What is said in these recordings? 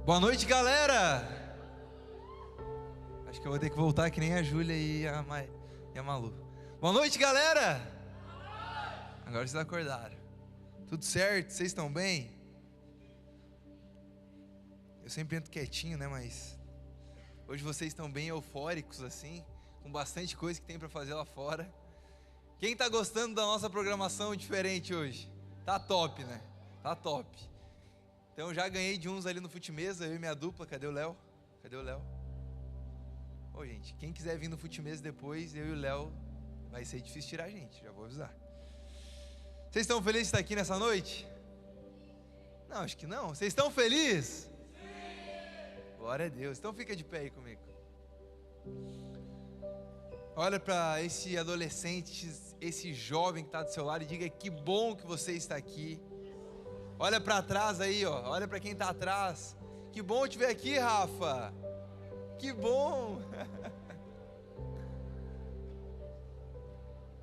Boa noite, galera! Acho que eu vou ter que voltar que nem a Júlia e a Malu. Boa noite, galera! Agora vocês acordaram. Tudo certo? Vocês estão bem? Eu sempre entro quietinho, né? Mas hoje vocês estão bem eufóricos assim, com bastante coisa que tem pra fazer lá fora. Quem tá gostando da nossa programação diferente hoje? Tá top, né? Tá top. Então já ganhei de uns ali no Fute-Mesa, eu e minha dupla. Cadê o Léo? Cadê o Léo? Ô, gente, quem quiser vir no Fute-Mesa depois, eu e o Léo, vai ser difícil tirar a gente, já vou avisar. Vocês estão felizes de estar aqui nessa noite? Não, acho que não. Vocês estão felizes? Sim! Glória a Deus. Então fica de pé aí comigo. Olha para esse adolescente, esse jovem que está do seu lado e diga: que bom que você está aqui. Olha para trás aí, ó. Olha para quem está atrás. Que bom te ver aqui, Rafa. Que bom.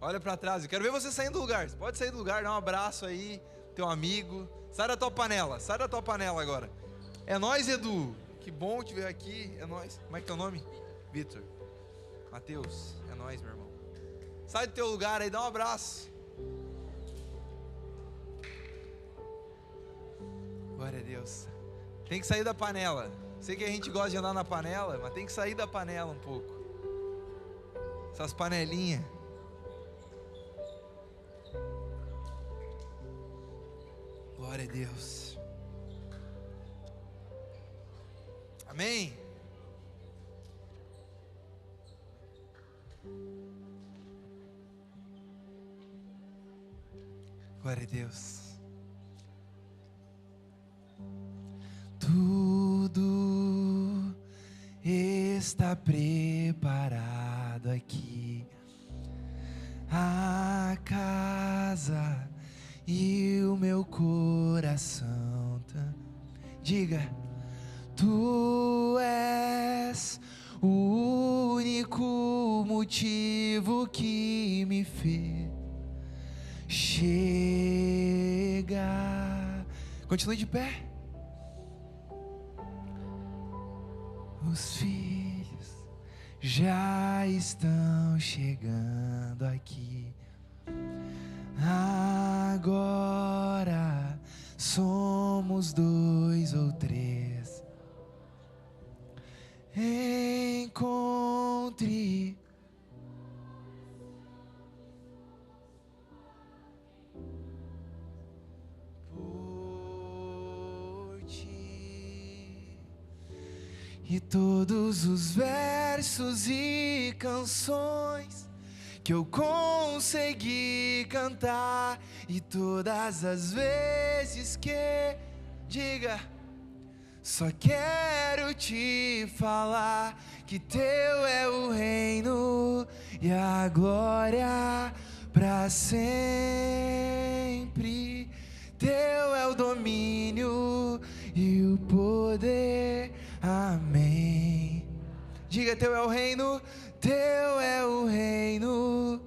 Olha para trás. Eu quero ver você saindo do lugar. Você pode sair do lugar, dar um abraço aí, teu amigo. Sai da tua panela. Sai da tua panela agora. É nóis, Edu. Que bom te ver aqui. É nóis. Como é que é teu nome? Vitor. Mateus. É nóis, meu irmão. Sai do teu lugar aí, dá um abraço. Glória a Deus. Tem que sair da panela. Sei que a gente gosta de andar na panela, mas tem que sair da panela um pouco. Essas panelinhas. Glória a Deus. Amém? Glória a Deus. Tudo está preparado aqui, a casa e o meu coração. Diga: tu és o único motivo que me fez chegar. Continue de pé. Os filhos já estão chegando aqui. Agora somos 2 ou 3. Encontre por ti. E todos os versos e canções que eu consegui cantar, e todas as vezes que diga: só quero te falar que teu é o reino e a glória pra sempre. Teu é o domínio e o poder. Amém. Diga: teu é o reino, teu é o reino.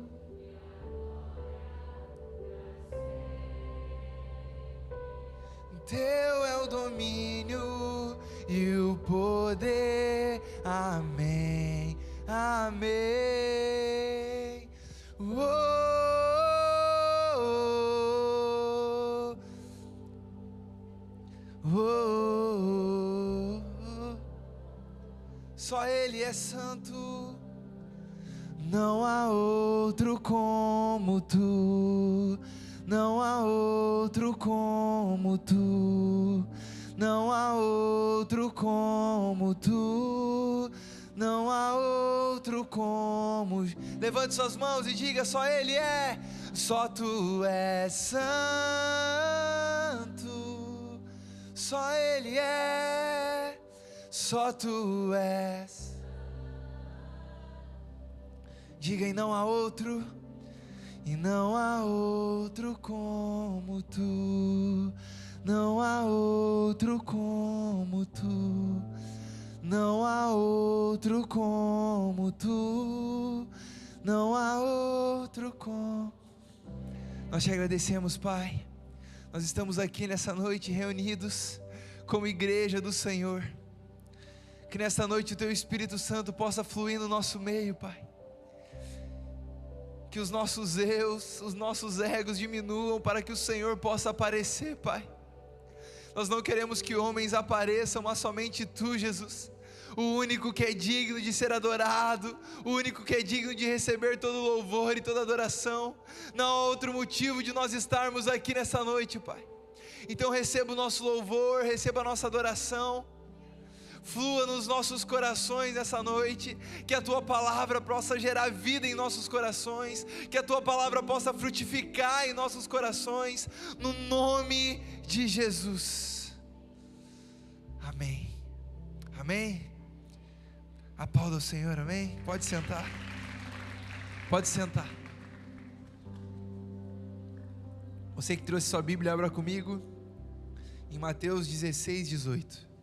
Teu é o domínio e o poder. Amém. Amém. Só Ele é santo. Não há outro como tu. Não há outro como tu. Não há outro como tu. Não há outro como. Levante suas mãos e diga: só Ele é. Só tu és santo. Só Ele é. Só tu és. Diga: e não há outro. E não há outro como tu. Não há outro como tu. Não há outro como tu. Não há outro como. Nós te agradecemos, Pai. Nós estamos aqui nessa noite reunidos como igreja do Senhor. Que nessa noite o Teu Espírito Santo possa fluir no nosso meio, Pai. Que os nossos eus, os nossos egos diminuam para que o Senhor possa aparecer, Pai. Nós não queremos que homens apareçam, mas somente Tu, Jesus. O único que é digno de ser adorado, o único que é digno de receber todo louvor e toda adoração. Não há outro motivo de nós estarmos aqui nessa noite, Pai. Então receba o nosso louvor, receba a nossa adoração. Flua nos nossos corações nessa noite, que a Tua palavra possa gerar vida em nossos corações, que a Tua palavra possa frutificar em nossos corações, no nome de Jesus. Amém. Amém. Aplauda o Senhor, amém? Pode sentar. Pode sentar. Você que trouxe sua Bíblia, abra comigo em Mateus 16, 18.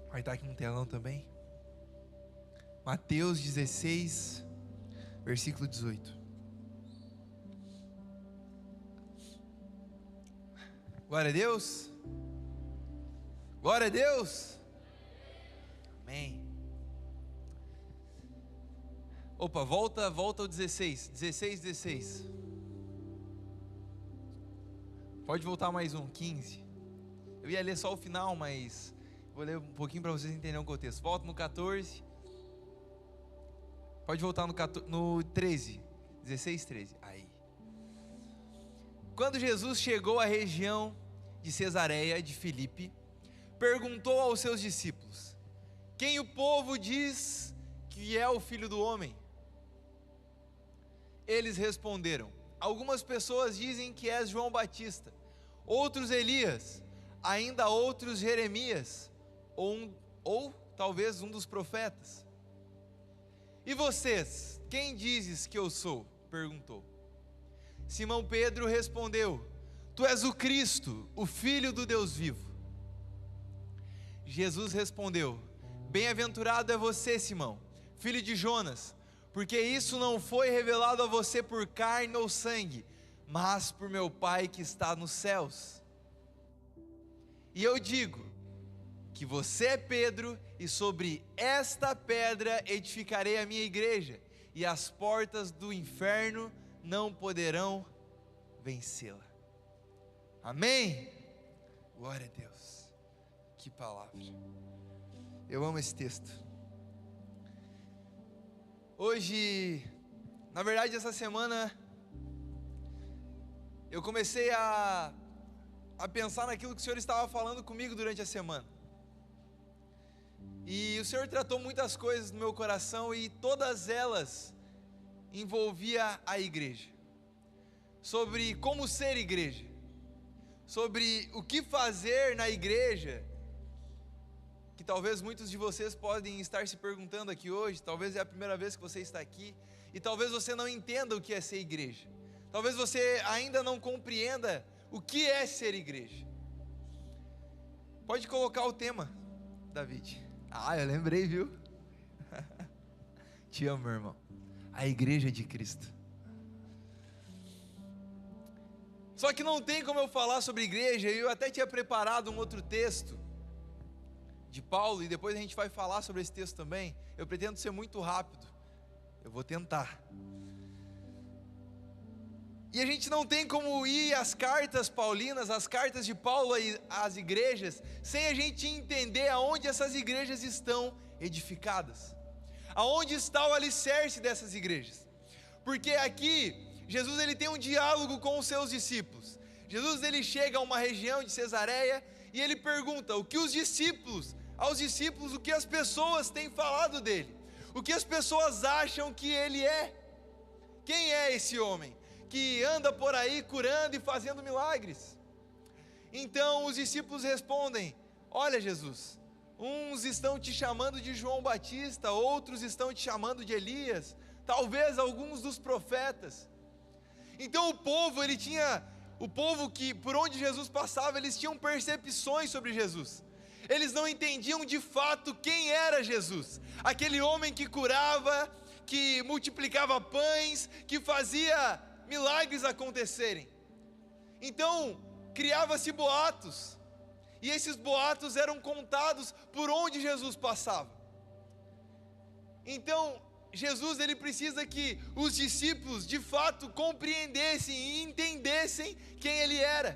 Vai estar aqui no telão também. Mateus 16, versículo 18. Glória a Deus. Glória a Deus. Amém. Opa, volta ao 16. 16. Pode voltar mais um, 15. Eu ia ler só o final, mas vou ler um pouquinho para vocês entenderem o contexto. Volta no 14. Pode voltar no 13. 16, 13. Aí. Quando Jesus chegou à região de Cesareia de Filipe, perguntou aos seus discípulos: quem o povo diz que é o Filho do Homem? Eles responderam: algumas pessoas dizem que és João Batista, outros Elias, ainda outros Jeremias, ou talvez um dos profetas. E vocês, quem dizes que eu sou? Perguntou. Simão Pedro respondeu: tu és o Cristo, o Filho do Deus vivo. Jesus respondeu: bem-aventurado é você, Simão, filho de Jonas, porque isso não foi revelado a você por carne ou sangue, mas por meu Pai que está nos céus. E eu digo que você é Pedro, e sobre esta pedra edificarei a minha igreja, e as portas do inferno não poderão vencê-la. Amém? Glória a Deus. Que palavra. Eu amo esse texto. Hoje, na verdade essa semana, eu comecei a pensar naquilo que o Senhor estava falando comigo durante a semana. E o Senhor tratou muitas coisas no meu coração, e todas elas envolvia a igreja. Sobre como ser igreja. Sobre o que fazer na igreja, que talvez muitos de vocês podem estar se perguntando aqui hoje. Talvez é a primeira vez que você está aqui, e talvez você não entenda o que é ser igreja. Talvez você ainda não compreenda o que é ser igreja. Pode colocar o tema, David. Ah, eu lembrei, viu? Te amo, meu irmão. A igreja de Cristo. Só que não tem como eu falar sobre igreja, e eu até tinha preparado um outro texto de Paulo, e depois a gente vai falar sobre esse texto também. Eu pretendo ser muito rápido, eu vou tentar. E a gente não tem como ir às cartas paulinas, às cartas de Paulo às igrejas, sem a gente entender aonde essas igrejas estão edificadas, aonde está o alicerce dessas igrejas. Porque aqui Jesus ele tem um diálogo com os seus discípulos. Jesus ele chega a uma região de Cesareia e ele pergunta aos discípulos o que as pessoas têm falado dele, o que as pessoas acham que ele é. Quem é esse homem que anda por aí curando e fazendo milagres? Então os discípulos respondem: olha, Jesus, uns estão te chamando de João Batista, outros estão te chamando de Elias, talvez alguns dos profetas. Então o povo que por onde Jesus passava, eles tinham percepções sobre Jesus. Eles não entendiam de fato quem era Jesus, aquele homem que curava, que multiplicava pães, que fazia milagres acontecerem. Então, criava-se boatos, e esses boatos eram contados por onde Jesus passava. Então, Jesus ele precisa que os discípulos de fato compreendessem e entendessem quem ele era.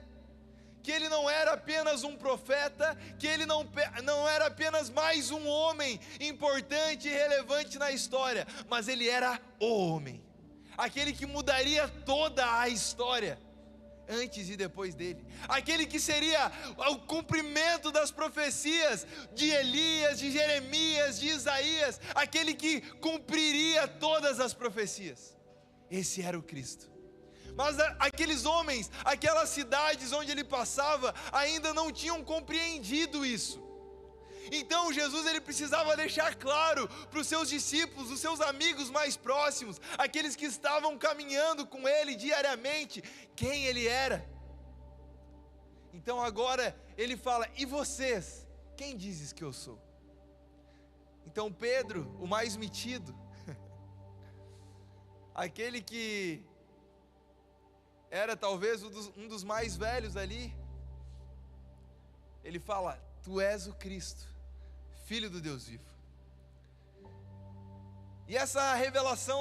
Que ele não era apenas um profeta, que ele não era apenas mais um homem importante e relevante na história, mas ele era o homem, aquele que mudaria toda a história, antes e depois dele, aquele que seria o cumprimento das profecias de Elias, de Jeremias, de Isaías, aquele que cumpriria todas as profecias. Esse era o Cristo. Mas aqueles homens, aquelas cidades onde ele passava, ainda não tinham compreendido isso. Então Jesus ele precisava deixar claro para os seus discípulos, os seus amigos mais próximos, aqueles que estavam caminhando com ele diariamente, quem ele era. Então agora ele fala: e vocês, quem dizes que eu sou? Então Pedro, o mais metido, aquele que era talvez um dos mais velhos ali, ele fala: tu és o Cristo, Filho do Deus vivo. E essa revelação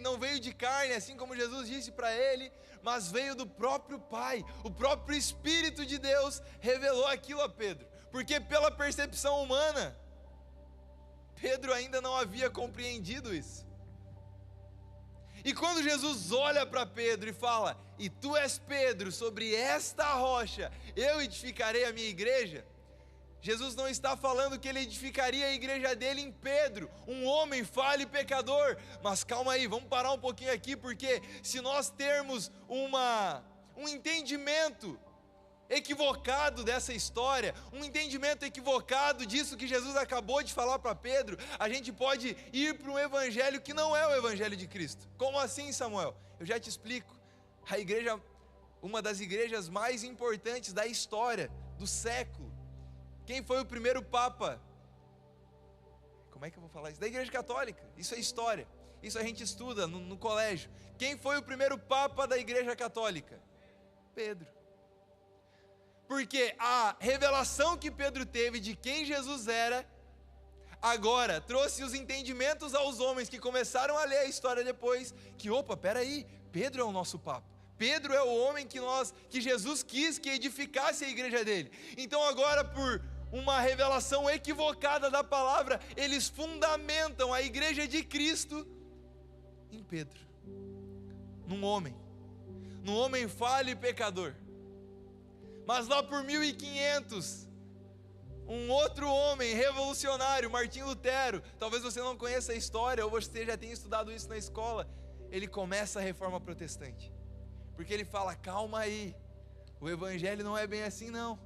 não veio de carne, assim como Jesus disse para ele, mas veio do próprio Pai. O próprio Espírito de Deus revelou aquilo a Pedro, porque pela percepção humana, Pedro ainda não havia compreendido isso. E quando Jesus olha para Pedro e fala: e tu és Pedro, sobre esta rocha eu edificarei a minha igreja, Jesus não está falando que ele edificaria a igreja dele em Pedro, um homem falho e pecador. Mas calma aí, vamos parar um pouquinho aqui, porque se nós termos um entendimento equivocado dessa história, um entendimento equivocado disso que Jesus acabou de falar para Pedro, a gente pode ir para um evangelho que não é o evangelho de Cristo. Como assim, Samuel? Eu já te explico. A igreja, uma das igrejas mais importantes da história, do século. Quem foi o primeiro papa? Como é que eu vou falar isso? Da igreja católica. Isso é história. Isso a gente estuda no colégio. Quem foi o primeiro papa da igreja católica? Pedro. Porque a revelação que Pedro teve de quem Jesus era, agora trouxe os entendimentos aos homens que começaram a ler a história depois, que opa, peraí, Pedro é o nosso papa. Pedro é o homem que Jesus quis que edificasse a igreja dele. Então agora, por uma revelação equivocada da palavra, eles fundamentam a igreja de Cristo em Pedro, num homem falho e pecador. Mas lá por 1500, um outro homem revolucionário, Martinho Lutero, talvez você não conheça a história, ou você já tenha estudado isso na escola, ele começa a reforma protestante, porque ele fala: calma aí, o evangelho não é bem assim não,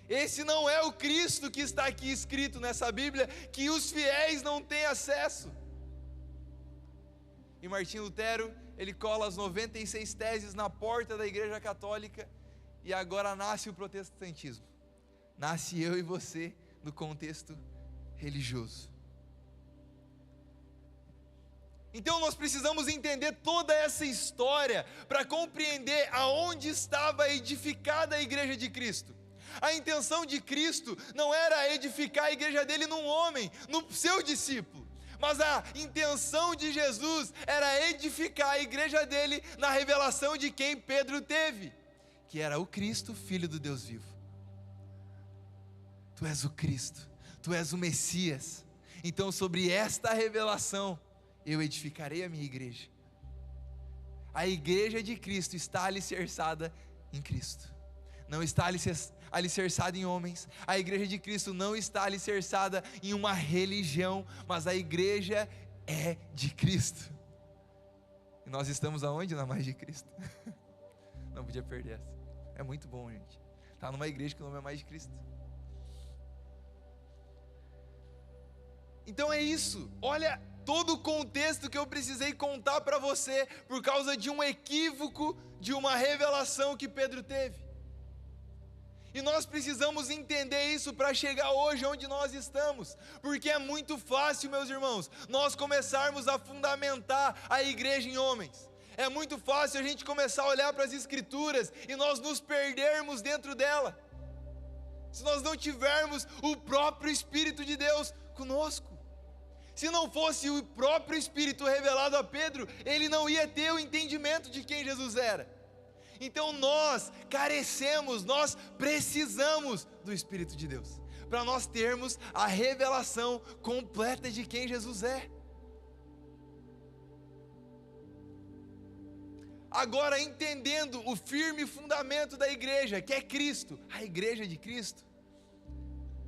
esse não é o Cristo que está aqui escrito nessa Bíblia, que os fiéis não têm acesso. E Martinho Lutero, ele cola as 96 teses na porta da igreja católica, e agora nasce o protestantismo, nasce eu e você no contexto religioso. Então nós precisamos entender toda essa história para compreender aonde estava edificada a igreja de Cristo. A intenção de Cristo não era edificar a igreja dele num homem, no seu discípulo, mas a intenção de Jesus era edificar a igreja dele na revelação de quem Pedro teve, que era o Cristo, Filho do Deus vivo. Tu és o Cristo, tu és o Messias. Então sobre esta revelação eu edificarei a minha igreja. A igreja de Cristo está alicerçada em Cristo, não está alicerçada em homens. A igreja de Cristo não está alicerçada em uma religião, mas a igreja é de Cristo. E nós estamos aonde? Na mais de Cristo. Não podia perder essa. É muito bom, gente. Está numa igreja que o nome é mais de Cristo. Então é isso. Olha todo o contexto que eu precisei contar para você por causa de um equívoco, de uma revelação que Pedro teve. E nós precisamos entender isso para chegar hoje onde nós estamos, porque é muito fácil, meus irmãos, nós começarmos a fundamentar a igreja em homens. É muito fácil a gente começar a olhar para as Escrituras e nós nos perdermos dentro dela, se nós não tivermos o próprio Espírito de Deus conosco. Se não fosse o próprio Espírito revelado a Pedro, ele não ia ter o entendimento de quem Jesus era. Então nós carecemos, nós precisamos do Espírito de Deus, para nós termos a revelação completa de quem Jesus é. Agora, entendendo o firme fundamento da igreja, que é Cristo, a igreja de Cristo,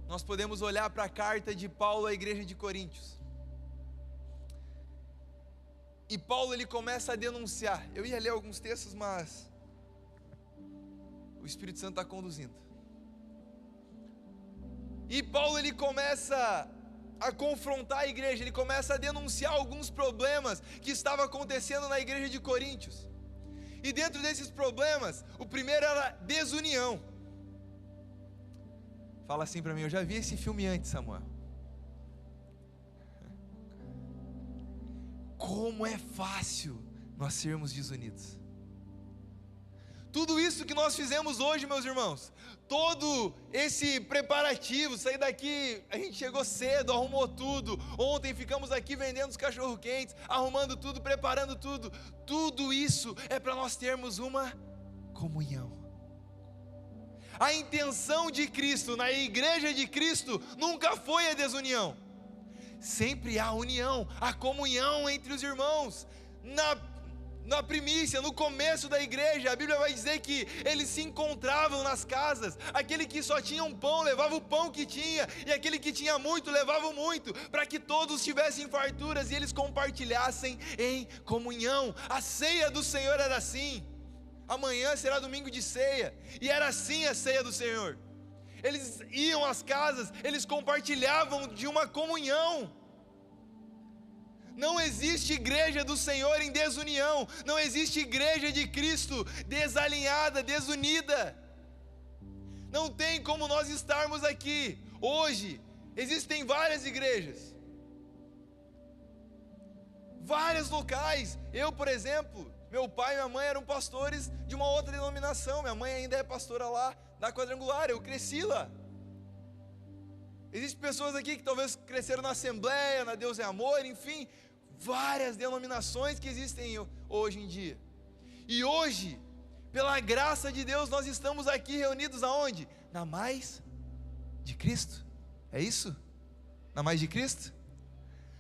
nós podemos olhar para a carta de Paulo à igreja de Coríntios. E Paulo, ele começa a denunciar. Eu ia ler alguns textos, mas o Espírito Santo está conduzindo. E Paulo, ele começa a confrontar a igreja, ele começa a denunciar alguns problemas que estavam acontecendo na igreja de Coríntios. E dentro desses problemas, o primeiro era desunião. Fala assim para mim: eu já vi esse filme antes, Samuel. Como é fácil nós sermos desunidos. Tudo isso que nós fizemos hoje, meus irmãos, todo esse preparativo, sair daqui, a gente chegou cedo, arrumou tudo, ontem ficamos aqui vendendo os cachorro-quentes, arrumando tudo, preparando tudo, tudo isso é para nós termos uma comunhão. A intenção de Cristo, na igreja de Cristo, nunca foi a desunião, sempre há união, a comunhão entre os irmãos. Na primícia, no começo da igreja, a Bíblia vai dizer que eles se encontravam nas casas. Aquele que só tinha um pão, levava o pão que tinha, e aquele que tinha muito, levava muito, para que todos tivessem farturas e eles compartilhassem em comunhão. A ceia do Senhor era assim. Amanhã será domingo de ceia, e era assim a ceia do Senhor. Eles iam às casas, eles compartilhavam de uma comunhão. Não existe igreja do Senhor em desunião, não existe igreja de Cristo desalinhada, desunida. Não tem como nós estarmos aqui. Hoje, existem várias igrejas, vários locais. Eu, por exemplo, meu pai e minha mãe eram pastores de uma outra denominação, minha mãe ainda é pastora lá na Quadrangular, eu cresci lá. Existem pessoas aqui que talvez cresceram na Assembleia, na Deus é Amor, enfim, várias denominações que existem hoje em dia. E hoje, pela graça de Deus, nós estamos aqui reunidos aonde? Na mais de Cristo. É isso? Na mais de Cristo?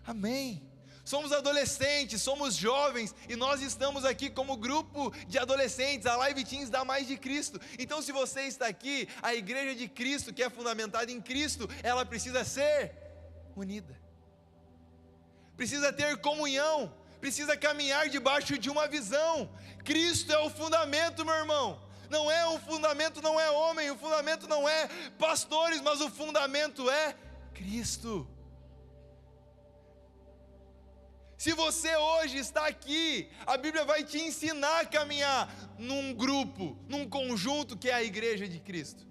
Amém. Somos adolescentes, somos jovens, e nós estamos aqui como grupo de adolescentes, a Live Teens da Mais de Cristo. Então, se você está aqui, a igreja de Cristo, que é fundamentada em Cristo, ela precisa ser unida, precisa ter comunhão, precisa caminhar debaixo de uma visão. Cristo é o fundamento, meu irmão. Não é o fundamento, não é homem, o fundamento não é pastores, mas o fundamento é Cristo. Se você hoje está aqui, a Bíblia vai te ensinar a caminhar num grupo, num conjunto que é a igreja de Cristo.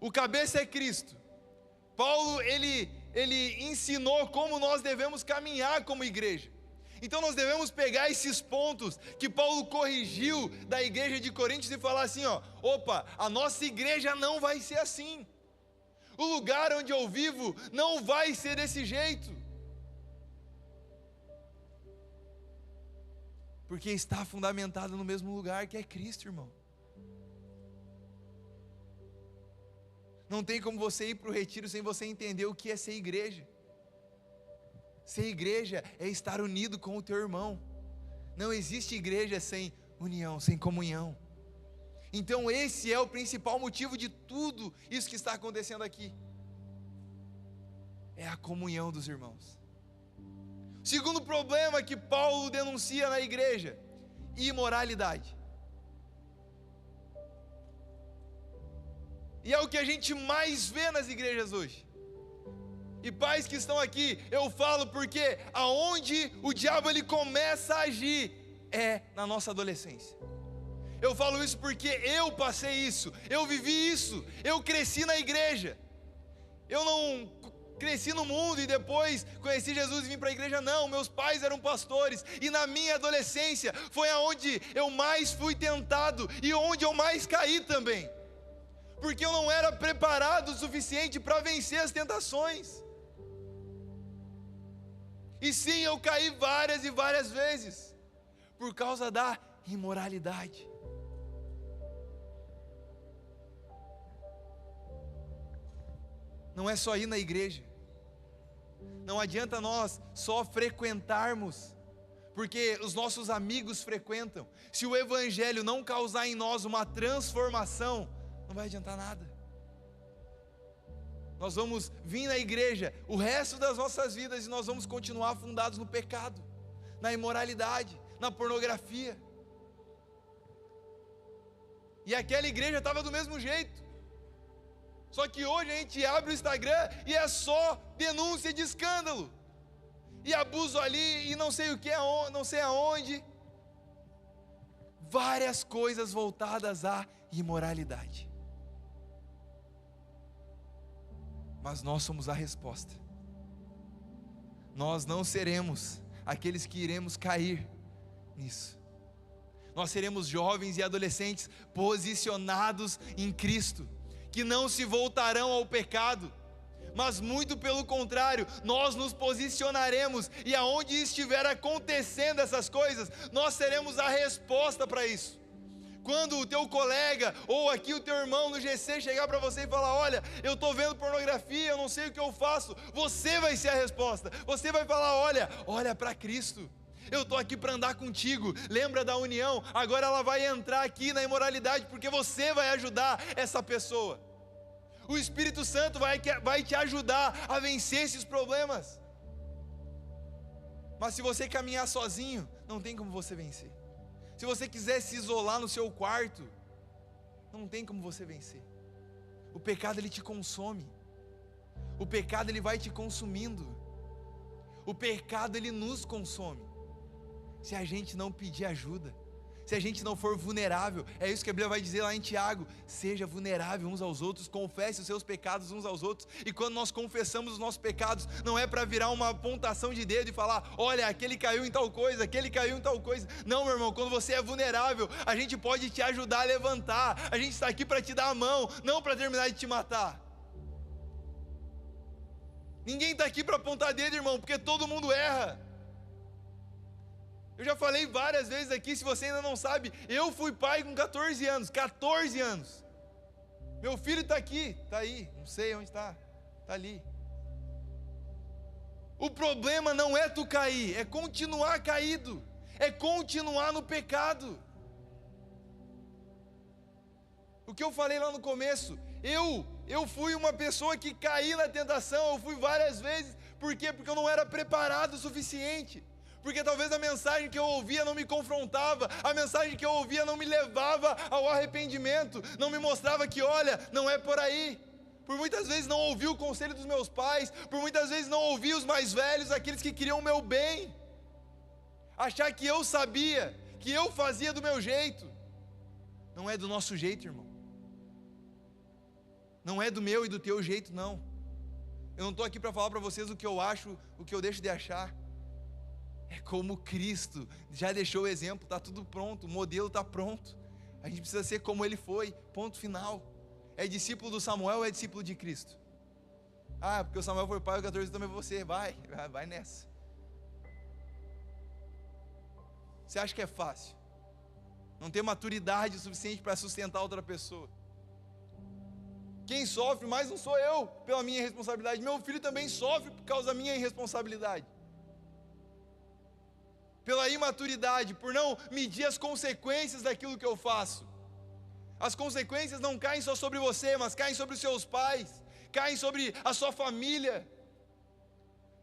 O cabeça é Cristo. Paulo, ele ensinou como nós devemos caminhar como igreja. Então nós devemos pegar esses pontos que Paulo corrigiu da igreja de Coríntios e falar assim, opa, a nossa igreja não vai ser assim. O lugar onde eu vivo não vai ser desse jeito. Porque está fundamentado no mesmo lugar que é Cristo, irmão. Não tem como você ir para o retiro sem você entender o que é ser igreja. Ser igreja é estar unido com o teu irmão. Não existe igreja sem união, sem comunhão. Então esse é o principal motivo de tudo isso que está acontecendo aqui. É a comunhão dos irmãos. Segundo problema que Paulo denuncia na igreja: imoralidade. E é o que a gente mais vê nas igrejas hoje. E pais que estão aqui, eu falo porque aonde o diabo ele começa a agir é na nossa adolescência. Eu falo isso porque eu passei isso, eu vivi isso, eu cresci na igreja. Eu não cresci no mundo e depois conheci Jesus e vim para a igreja. Não, meus pais eram pastores, e na minha adolescência foi aonde eu mais fui tentado e onde eu mais caí também, porque eu não era preparado o suficiente para vencer as tentações. E sim, eu caí várias e várias vezes, por causa da imoralidade. Não é só ir na igreja, não adianta nós só frequentarmos, porque os nossos amigos frequentam. Se o evangelho não causar em nós uma transformação, não vai adiantar nada. Nós vamos vir na igreja o resto das nossas vidas e nós vamos continuar afundados no pecado, na imoralidade, na pornografia. E aquela igreja estava do mesmo jeito. Só que hoje a gente abre o Instagram e é só denúncia de escândalo, e abuso ali, e não sei o que, não sei aonde. Várias coisas voltadas à imoralidade. Mas nós somos a resposta. Nós não seremos aqueles que iremos cair nisso. Nós seremos jovens e adolescentes posicionados em Cristo, que não se voltarão ao pecado, mas muito pelo contrário, nós nos posicionaremos, e aonde estiver acontecendo essas coisas, nós seremos a resposta para isso. Quando o teu colega, ou aqui o teu irmão no GC chegar para você e falar: olha, eu estou vendo pornografia, eu não sei o que eu faço, você vai ser a resposta. Você vai falar: olha para Cristo, eu estou aqui para andar contigo, lembra da união? Agora ela vai entrar aqui na imoralidade, porque você vai ajudar essa pessoa. O Espírito Santo vai te ajudar a vencer esses problemas. Mas se você caminhar sozinho, não tem como você vencer. Se você quiser se isolar no seu quarto, não tem como você vencer. O pecado ele te consome. O pecado ele vai te consumindo. O pecado ele nos consome. Se a gente não pedir ajuda, se a gente não for vulnerável, é isso que a Bíblia vai dizer lá em Tiago: seja vulnerável uns aos outros, confesse os seus pecados uns aos outros. E quando nós confessamos os nossos pecados, não é para virar uma apontação de dedo e falar: olha, aquele caiu em tal coisa, aquele caiu em tal coisa. Não, meu irmão, quando você é vulnerável, a gente pode te ajudar a levantar. A gente está aqui para te dar a mão, não para terminar de te matar. Ninguém está aqui para apontar dedo, irmão, porque todo mundo erra. Eu já falei várias vezes aqui, se você ainda não sabe, eu fui pai com 14 anos, 14 anos. Meu filho está aqui, está aí, não sei onde está ali. O problema não é tu cair, é continuar caído, é continuar no pecado. O que eu falei lá no começo, eu fui uma pessoa que caí na tentação, eu fui várias vezes. Por quê? Porque eu não era preparado o suficiente. Porque talvez a mensagem que eu ouvia não me confrontava, a mensagem que eu ouvia não me levava ao arrependimento, não me mostrava que, olha, não é por aí. Por muitas vezes não ouvi o conselho dos meus pais, por muitas vezes não ouvi os mais velhos, aqueles que queriam o meu bem. Achar que eu sabia, que eu fazia do meu jeito. Não é do nosso jeito, irmão. Não é do meu e do teu jeito, não. Eu não estou aqui para falar para vocês o que eu acho, o que eu deixo de achar. É como Cristo já deixou o exemplo, está tudo pronto, o modelo está pronto. A gente precisa ser como ele foi, ponto final. É discípulo do Samuel ou é discípulo de Cristo? Ah, porque o Samuel foi pai, o 14 também você, vai nessa. Você acha que é fácil? Não ter maturidade suficiente para sustentar outra pessoa. Quem sofre mais não sou eu, pela minha irresponsabilidade, meu filho também sofre por causa da minha irresponsabilidade. Pela imaturidade, por não medir as consequências daquilo que eu faço. As consequências não caem só sobre você, mas caem sobre os seus pais, caem sobre a sua família.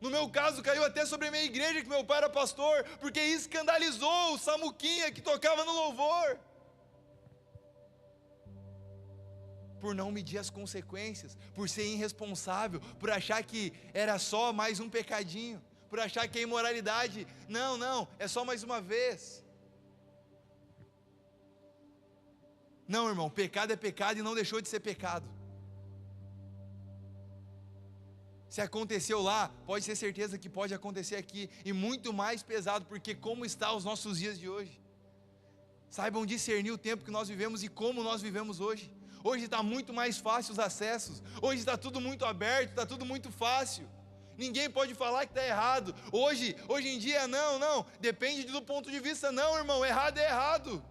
No meu caso, caiu até sobre a minha igreja, que meu pai era pastor, porque escandalizou o Samuquinha que tocava no louvor. Por não medir as consequências, por ser irresponsável, por achar que era só mais um pecadinho, por achar que a imoralidade, não, é só mais uma vez. Não, irmão, pecado é pecado e não deixou de ser pecado. Se aconteceu lá, pode ter certeza que pode acontecer aqui, e muito mais pesado, porque como estão os nossos dias de hoje? Saibam discernir o tempo que nós vivemos e como nós vivemos hoje. Hoje está muito mais fácil os acessos, hoje está tudo muito aberto, está tudo muito fácil. Ninguém pode falar que está errado. Hoje em dia, não, depende do ponto de vista, não, irmão, errado é errado.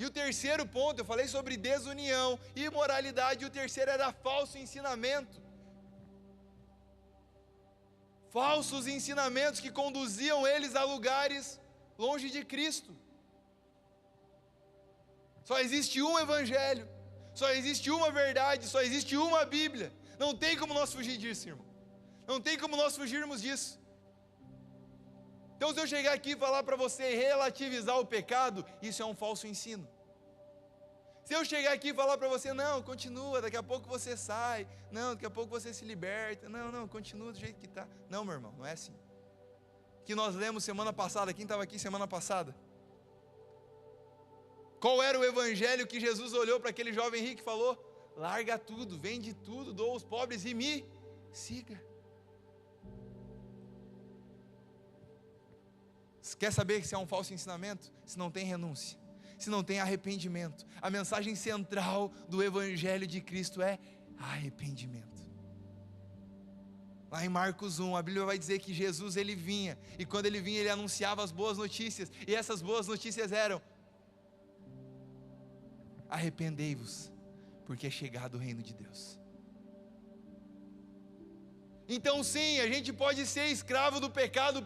E o terceiro ponto, eu falei sobre desunião, imoralidade, e o terceiro era falso ensinamento. Falsos ensinamentos que conduziam eles a lugares longe de Cristo. Só existe um evangelho, só existe uma verdade, só existe uma Bíblia. Não tem como nós fugir disso, irmão. Não tem como nós fugirmos disso. Então, se eu chegar aqui e falar para você relativizar o pecado, isso é um falso ensino. Se eu chegar aqui e falar para você, não, continua, daqui a pouco você sai, não, daqui a pouco você se liberta, não, continua do jeito que está. Não, meu irmão, não é assim. Que nós lemos semana passada, quem estava aqui semana passada? Qual era o evangelho que Jesus olhou para aquele jovem rico e falou? Larga tudo, vende tudo, doa aos pobres e me siga. Quer saber se é um falso ensinamento? Se não tem renúncia, se não tem arrependimento. A mensagem central do evangelho de Cristo é arrependimento. Lá em Marcos 1, a Bíblia vai dizer que Jesus ele vinha, e quando ele vinha ele anunciava as boas notícias, e essas boas notícias eram: arrependei-vos, porque é chegado o reino de Deus. Então sim, a gente pode ser escravo do pecado,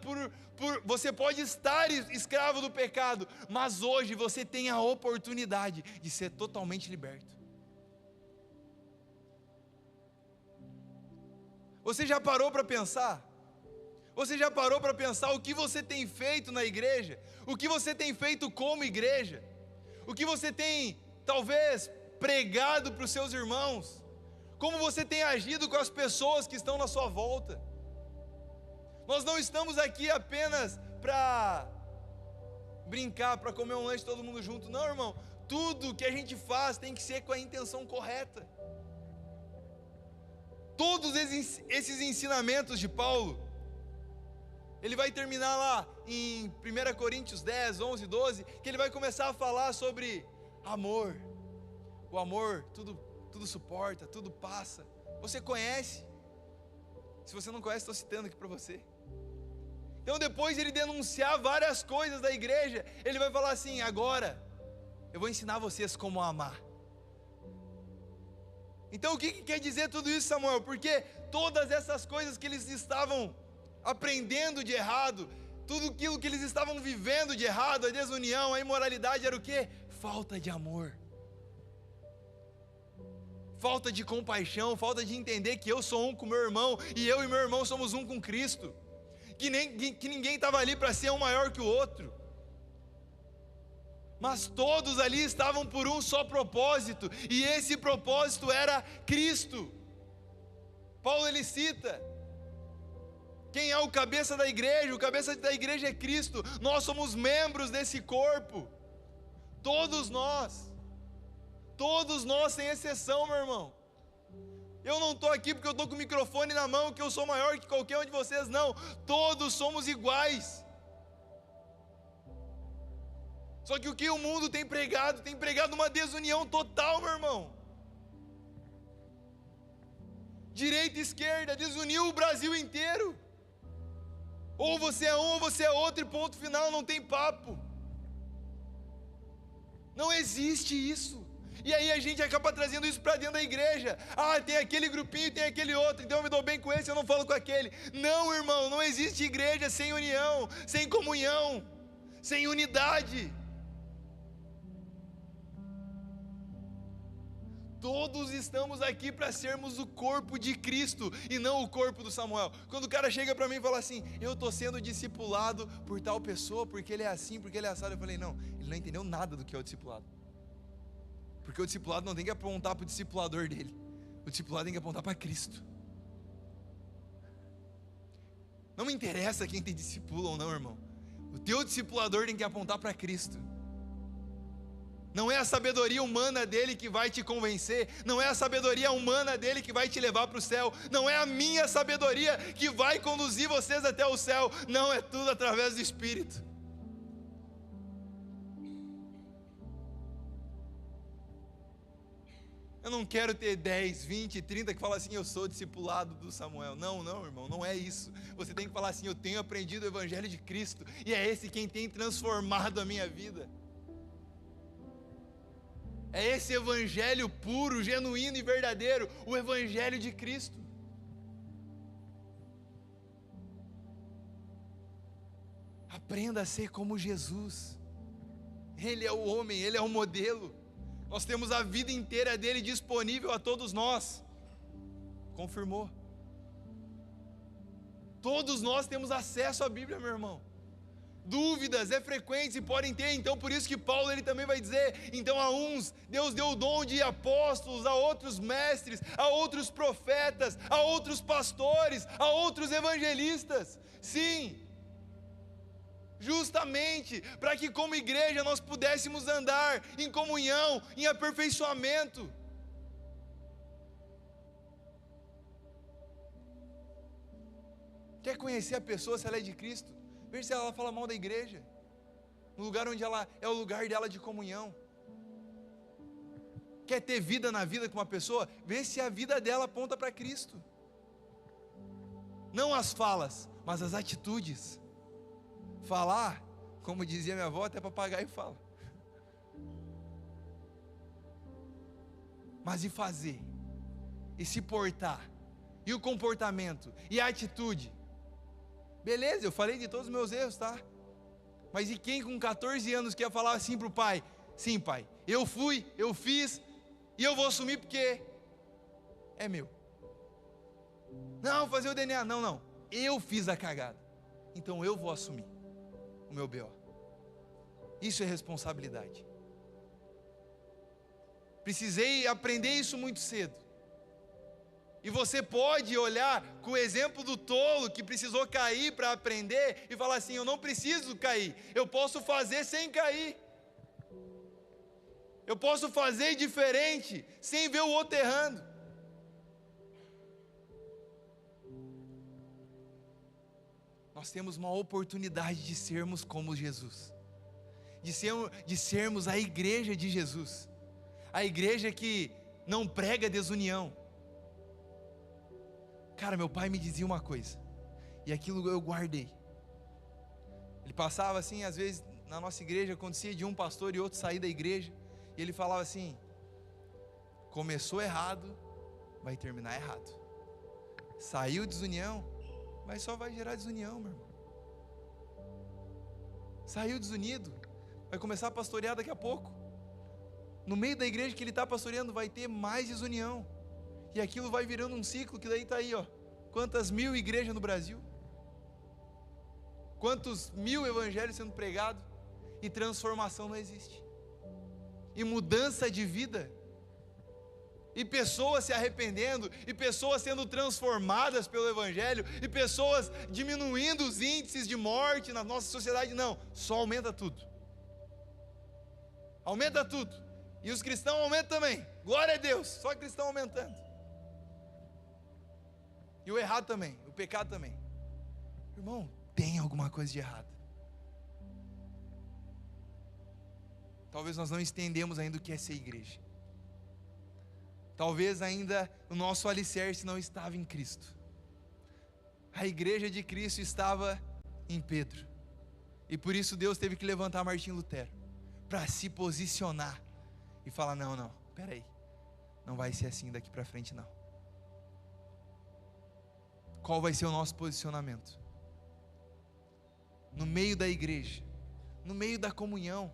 você pode estar escravo do pecado, mas hoje você tem a oportunidade de ser totalmente liberto. Você já parou para pensar? Você já parou para pensar o que você tem feito na igreja? O que você tem feito como igreja? O que você tem, talvez, pregado para os seus irmãos? Como você tem agido com as pessoas que estão na sua volta? Nós não estamos aqui apenas para brincar, para comer um lanche todo mundo junto. Não, irmão, tudo que a gente faz tem que ser com a intenção correta. Todos esses ensinamentos de Paulo, ele vai terminar lá em 1 Coríntios 10, 11, 12, que ele vai começar a falar sobre amor. O amor, tudo suporta, tudo passa. Você conhece? Se você não conhece, estou citando aqui para você. Então, depois de ele denunciar várias coisas da igreja, ele vai falar assim: agora eu vou ensinar vocês como amar. Então, o que quer dizer tudo isso, Samuel? Porque todas essas coisas que eles estavam aprendendo de errado, tudo aquilo que eles estavam vivendo de errado, a desunião, a imoralidade, era o quê? Falta de amor. Falta de compaixão, falta de entender que eu sou um com meu irmão, e eu e meu irmão somos um com Cristo, que ninguém estava ali para ser um maior que o outro, mas todos ali estavam por um só propósito, e esse propósito era Cristo. Paulo ele cita, quem é o cabeça da igreja? O cabeça da igreja é Cristo, nós somos membros desse corpo, todos nós sem exceção, meu irmão. Eu não estou aqui porque eu estou com o microfone na mão, que eu sou maior que qualquer um de vocês, não, todos somos iguais. Só que o que o mundo tem pregado uma desunião total, meu irmão. Direita e esquerda, desuniu o Brasil inteiro. Ou você é um ou você é outro, e ponto final, não tem papo. Não existe isso. E aí a gente acaba trazendo isso para dentro da igreja. Ah, tem aquele grupinho, tem aquele outro, então eu me dou bem com esse, eu não falo com aquele. Não, irmão, não existe igreja sem união, sem comunhão, sem unidade. Todos estamos aqui para sermos o corpo de Cristo e não o corpo do Samuel. Quando o cara chega para mim e fala assim: eu estou sendo discipulado por tal pessoa, porque ele é assim, porque ele é assado. Eu falei: não, ele não entendeu nada do que é o discipulado. Porque o discipulado não tem que apontar para o discipulador dele. O discipulado tem que apontar para Cristo. Não me interessa quem te discipula ou não, irmão. O teu discipulador tem que apontar para Cristo. Não é a sabedoria humana dele que vai te convencer, não é a sabedoria humana dele que vai te levar para o céu, não é a minha sabedoria que vai conduzir vocês até o céu, não, é tudo através do Espírito. Eu não quero ter 10, 20, 30 que falam assim, eu sou discipulado do Samuel. Não, irmão, não é isso. Você tem que falar assim, eu tenho aprendido o Evangelho de Cristo, e é esse quem tem transformado a minha vida. É esse Evangelho puro, genuíno e verdadeiro, o Evangelho de Cristo. Aprenda a ser como Jesus. Ele é o homem, Ele é o modelo. Nós temos a vida inteira dele disponível a todos nós. Confirmou. Todos nós temos acesso à Bíblia, meu irmão. Dúvidas é frequente e podem ter, então por isso que Paulo ele também vai dizer, então a uns Deus deu o dom de apóstolos, a outros mestres, a outros profetas, a outros pastores, a outros evangelistas. Sim, justamente para que como igreja nós pudéssemos andar em comunhão, em aperfeiçoamento. Quer conhecer a pessoa se ela é de Cristo? Veja se ela fala mal da igreja, no lugar onde ela é o lugar dela de comunhão. Quer ter vida na vida com uma pessoa? Vê se a vida dela aponta para Cristo. Não as falas, mas as atitudes. Falar, como dizia minha avó, até papagaio fala. Mas e fazer? E se portar? E o comportamento? E a atitude? Beleza, eu falei de todos os meus erros, tá? Mas e quem com 14 anos quer falar assim para o pai? Sim, pai, eu fui, eu fiz, e eu vou assumir porque é meu. Não, fazer o DNA, não, eu fiz a cagada, então eu vou assumir o meu BO. Isso é responsabilidade. Precisei aprender isso muito cedo. E você pode olhar com o exemplo do tolo que precisou cair para aprender e falar assim, eu não preciso cair, eu posso fazer sem cair. Eu posso fazer diferente, sem ver o outro errando. Nós temos uma oportunidade de sermos como Jesus. De sermos a igreja de Jesus. A igreja que não prega desunião. Cara, meu pai me dizia uma coisa, e aquilo eu guardei. Ele passava assim, às vezes na nossa igreja acontecia de um pastor e outro sair da igreja, e ele falava assim, começou errado, vai terminar errado. Saiu desunião, mas só vai gerar desunião, meu irmão. Saiu desunido, vai começar a pastorear daqui a pouco. No meio da igreja que ele está pastoreando vai ter mais desunião. E aquilo vai virando um ciclo que daí está aí, ó. Quantas 1000 igrejas no Brasil? Quantos 1000 evangelhos sendo pregados? E transformação não existe. E mudança de vida. E pessoas se arrependendo. E pessoas sendo transformadas pelo evangelho. E pessoas diminuindo os índices de morte na nossa sociedade. Não, só aumenta tudo. Aumenta tudo. E os cristãos aumentam também. Glória a Deus, só cristão aumentando. E o errado também, o pecado também. Irmão, tem alguma coisa de errado. Talvez nós não entendemos ainda o que é ser igreja. Talvez ainda o nosso alicerce não estava em Cristo. A igreja de Cristo estava em Pedro. E por isso Deus teve que levantar Martinho Lutero, para se posicionar e falar, não, peraí, não vai ser assim daqui para frente não. Qual vai ser o nosso posicionamento? No meio da igreja, no meio da comunhão,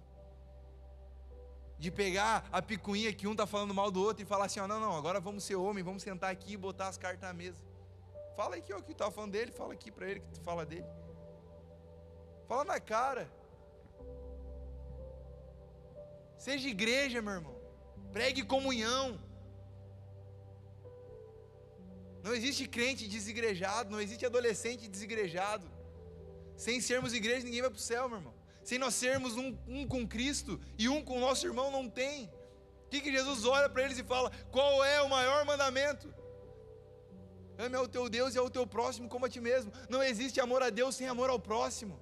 de pegar a picuinha que um está falando mal do outro e falar assim, não, agora vamos ser homem, vamos sentar aqui e botar as cartas na mesa. Fala aqui, ó, que estava falando dele, fala aqui para ele que tu fala dele. Fala na cara. Seja igreja, meu irmão. Pregue comunhão. Não existe crente desigrejado, não existe adolescente desigrejado. Sem sermos igreja, ninguém vai para o céu, meu irmão. sem nós sermos um com Cristo e um com o nosso irmão, não tem. O que Jesus olha para eles e fala? Qual é o maior mandamento? Ame ao teu Deus e ao teu próximo como a ti mesmo. Não existe amor a Deus sem amor ao próximo.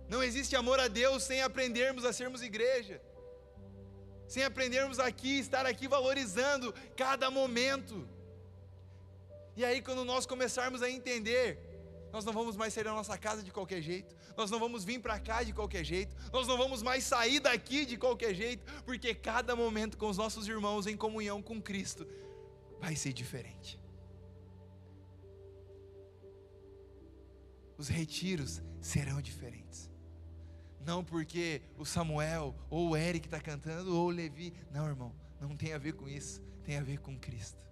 Não existe amor a Deus sem aprendermos a sermos igreja, sem aprendermos aqui, estar aqui valorizando cada momento. E aí quando nós começarmos a entender, nós não vamos mais sair da nossa casa de qualquer jeito, nós não vamos vir para cá de qualquer jeito, nós não vamos mais sair daqui de qualquer jeito, porque cada momento com os nossos irmãos em comunhão com Cristo vai ser diferente. Os retiros serão diferentes. Não porque o Samuel ou o Eric está cantando ou o Levi, não, irmão, não tem a ver com isso, tem a ver com Cristo.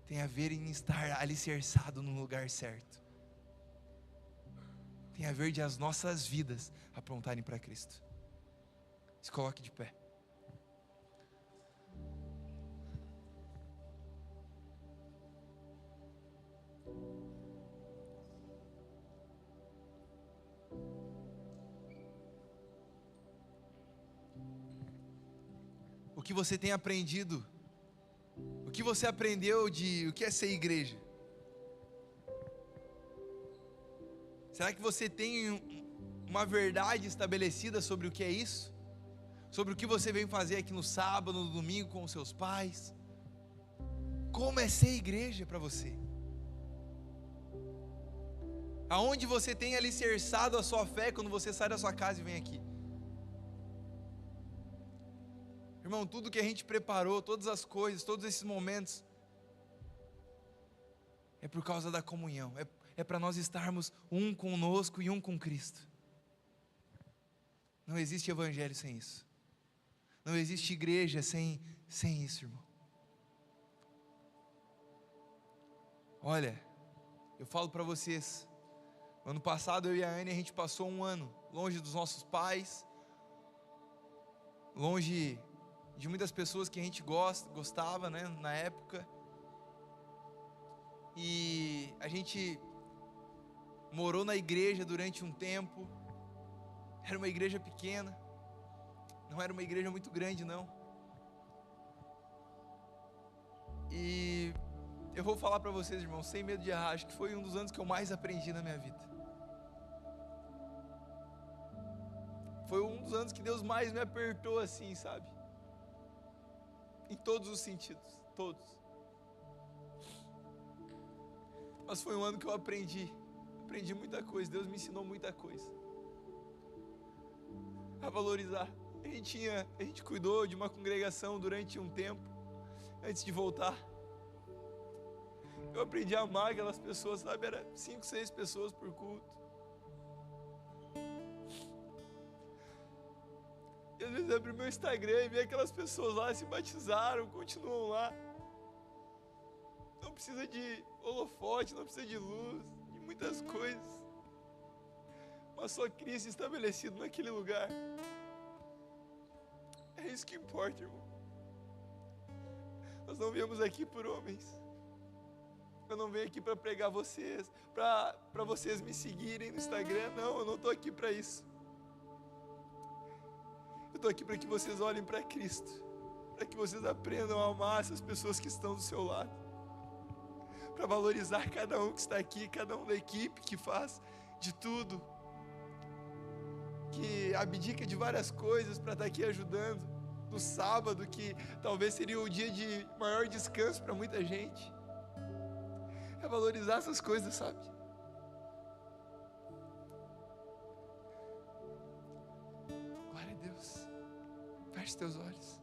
Tem a ver em estar alicerçado no lugar certo. Tem a ver de as nossas vidas apontarem para Cristo. Se coloque de pé. O que você tem aprendido? O que você aprendeu de o que é ser igreja? Será que você tem uma verdade estabelecida sobre o que é isso? Sobre o que você vem fazer aqui no sábado, no domingo com os seus pais? Como é ser igreja para você? Aonde você tem alicerçado a sua fé quando você sai da sua casa e vem aqui? Irmão, tudo que a gente preparou, todas as coisas, todos esses momentos, é por causa da comunhão, é para nós estarmos um conosco e um com Cristo. Não existe evangelho sem isso. Não existe igreja sem isso, irmão. Olha, eu falo para vocês, ano passado eu e a Anne, a gente passou um ano longe dos nossos pais, longe de muitas pessoas que a gente gostava, né, na época, e a gente morou na igreja durante um tempo. Era uma igreja pequena, não era uma igreja muito grande não, e eu vou falar para vocês, irmãos, sem medo de errar, acho que foi um dos anos que eu mais aprendi na minha vida. Foi um dos anos que Deus mais me apertou assim, sabe? Em todos os sentidos, todos. Mas foi um ano que eu aprendi muita coisa. Deus me ensinou muita coisa a valorizar. A gente cuidou de uma congregação durante um tempo antes de voltar. Eu aprendi a amar aquelas pessoas, sabe? Era 5, 6 pessoas por culto. E às vezes eu abri meu Instagram e vi aquelas pessoas lá, se batizaram, continuam lá. Não precisa de holofote, não precisa de luz, de muitas coisas. Mas só Cristo estabelecido naquele lugar. É isso que importa, irmão. Nós não viemos aqui por homens. Eu não venho aqui para pregar vocês, para vocês me seguirem no Instagram. Não, eu não estou aqui para isso. Eu estou aqui para que vocês olhem para Cristo, para que vocês aprendam a amar essas pessoas que estão do seu lado, para valorizar cada um que está aqui, cada um da equipe que faz de tudo, que abdica de várias coisas para estar aqui ajudando, no sábado, que talvez seria o dia de maior descanso para muita gente. É valorizar essas coisas, sabe? Glória a Deus. Feche teus olhos.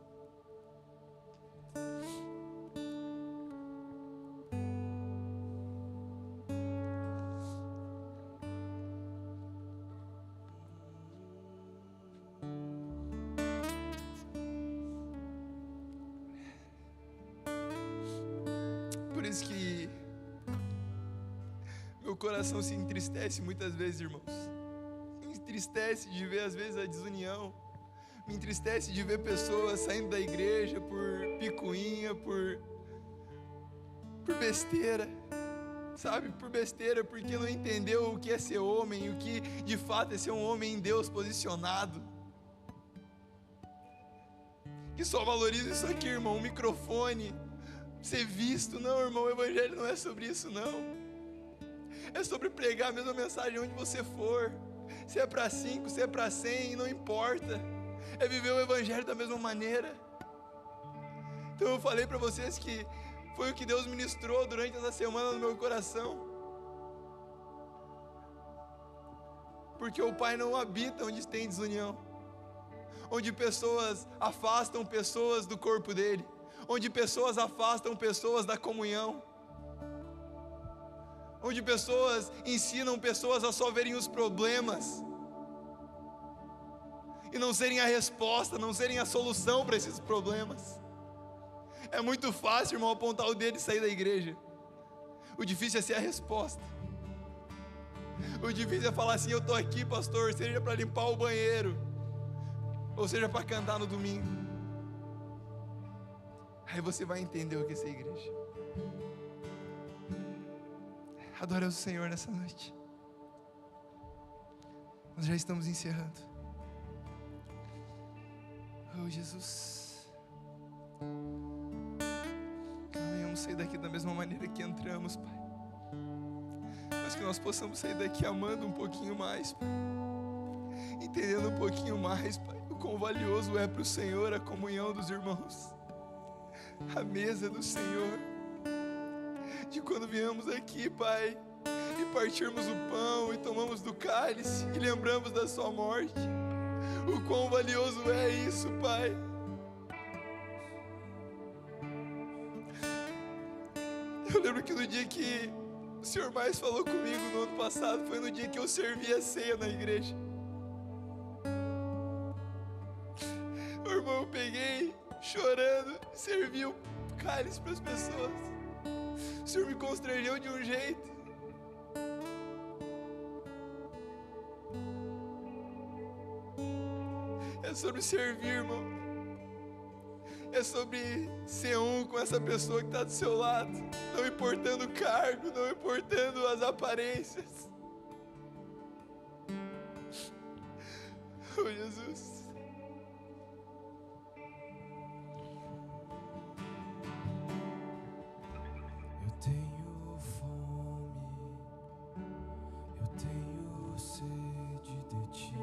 Por isso que meu coração se entristece muitas vezes, irmãos. Me entristece de ver às vezes a desunião. Me entristece de ver pessoas saindo da igreja por picuinha, por besteira. sabe, por besteira, porque não entendeu o que é ser homem, o que de fato é ser um homem em Deus posicionado. Que só valoriza isso aqui, irmão, um microfone, ser visto. Não, irmão, o evangelho não é sobre isso, não. É sobre pregar a mesma mensagem onde você for. Se é para 5, se é para 100, não importa. É viver o evangelho da mesma maneira. Então eu falei para vocês que foi o que Deus ministrou durante essa semana no meu coração. Porque o Pai não habita onde tem desunião, onde pessoas afastam pessoas do corpo dele, onde pessoas afastam pessoas da comunhão, onde pessoas ensinam pessoas a só verem os problemas e não serem a resposta, não serem a solução para esses problemas. É muito fácil, irmão, apontar o dedo e sair da igreja. O difícil é ser a resposta. O difícil é falar assim: eu estou aqui, pastor, seja para limpar o banheiro, ou seja para cantar no domingo. Aí você vai entender o que é ser igreja. Adore ao Senhor nessa noite. Nós já estamos encerrando. Oh, Jesus. Venhamos sair daqui da mesma maneira que entramos, Pai. Mas que nós possamos sair daqui amando um pouquinho mais, Pai. Entendendo um pouquinho mais, Pai, o quão valioso é para o Senhor a comunhão dos irmãos, a mesa do Senhor. De quando viemos aqui, Pai, e partirmos o pão e tomamos do cálice e lembramos da sua morte, o quão valioso é isso, Pai. Eu lembro que no dia que o Senhor mais falou comigo no ano passado foi no dia que eu servi a ceia na igreja. Meu irmão, eu peguei chorando, servi o cálice para as pessoas. O Senhor me constrangeu de um jeito. É sobre servir, irmão. É sobre ser um com essa pessoa que está do seu lado, não importando o cargo, não importando as aparências. Oh, Jesus. Eu tenho fome, eu tenho sede de ti.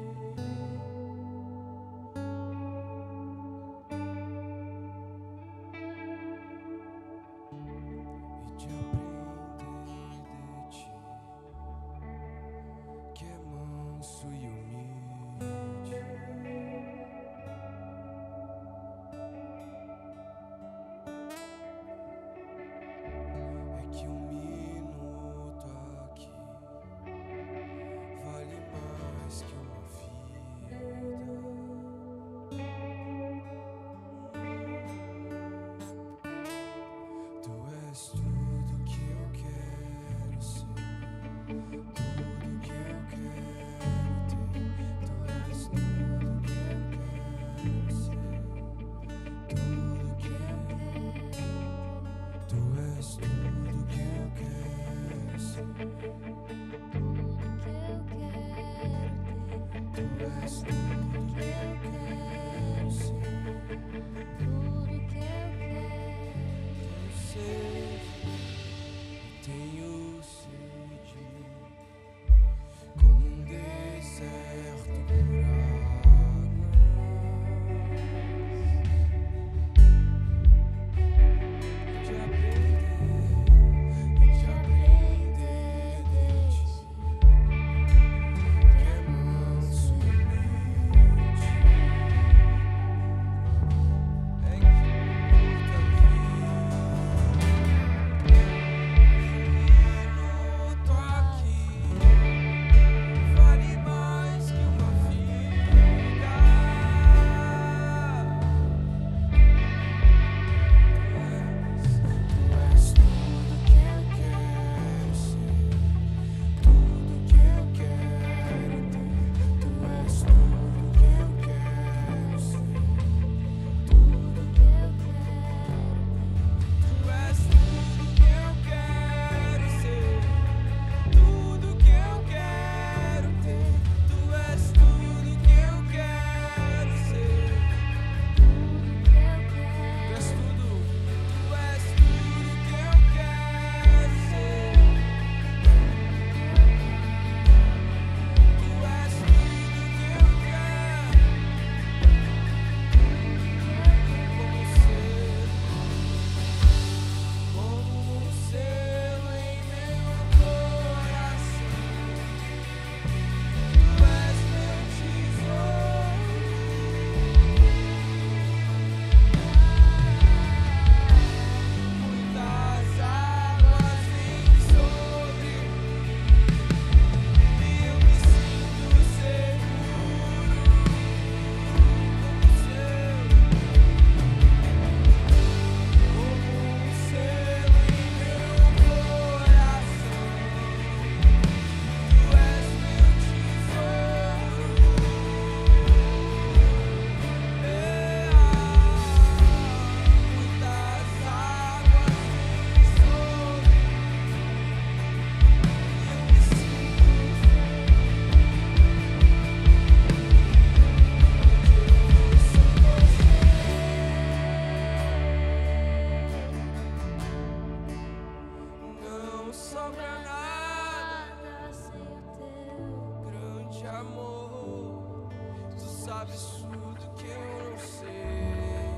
te amou. Tu sabes tudo que eu não sei.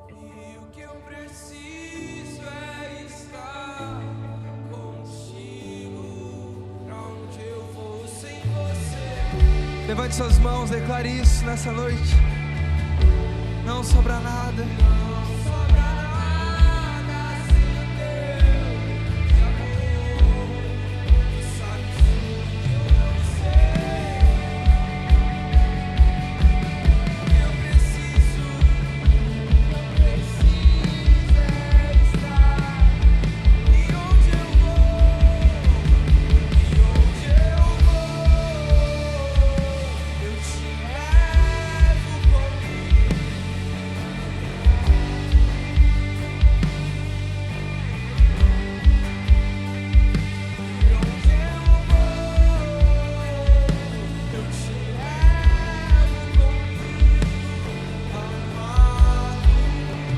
E o que eu preciso é estar contigo. Pra onde eu vou sem você? Levante suas mãos, declare isso nessa noite. Não sobra nada.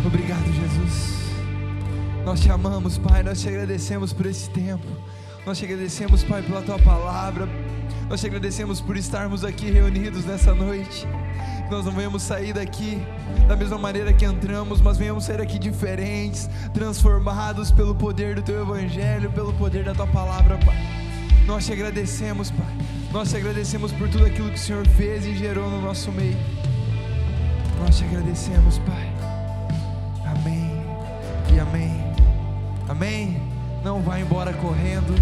Obrigado, Jesus. Nós te amamos, Pai. Nós te agradecemos por esse tempo. Nós te agradecemos, Pai, pela tua palavra. Nós te agradecemos por estarmos aqui reunidos nessa noite. Nós não venhamos sair daqui da mesma maneira que entramos, mas venhamos sair aqui diferentes, transformados pelo poder do teu evangelho, pelo poder da tua palavra, Pai. Nós te agradecemos, Pai. Nós te agradecemos por tudo aquilo que o Senhor fez e gerou no nosso meio. Nós te agradecemos, Pai. Amém e amém. Amém. Não vá embora correndo.